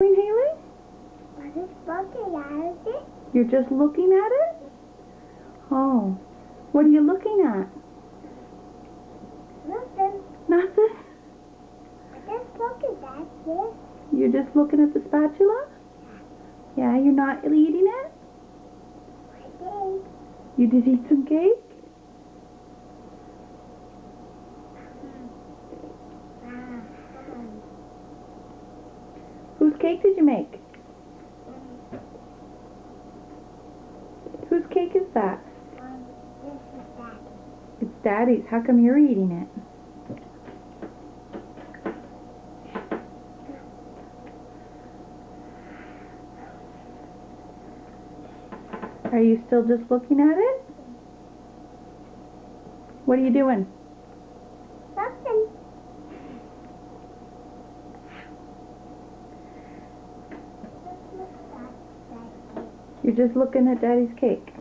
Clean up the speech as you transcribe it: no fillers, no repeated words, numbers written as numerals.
Haley? I'm just looking at it. You're just looking at it? Oh. What are you looking at? Nothing. Nothing? I'm just looking at this. You're just looking at the spatula? Yeah, you're not eating it? I think. You did eat some cake? Whose cake did you make? Whose cake is that? This is Daddy. It's Daddy's. How come you're eating it? Are you still just looking at it? What are you doing? Nothing. You're just looking at Daddy's cake.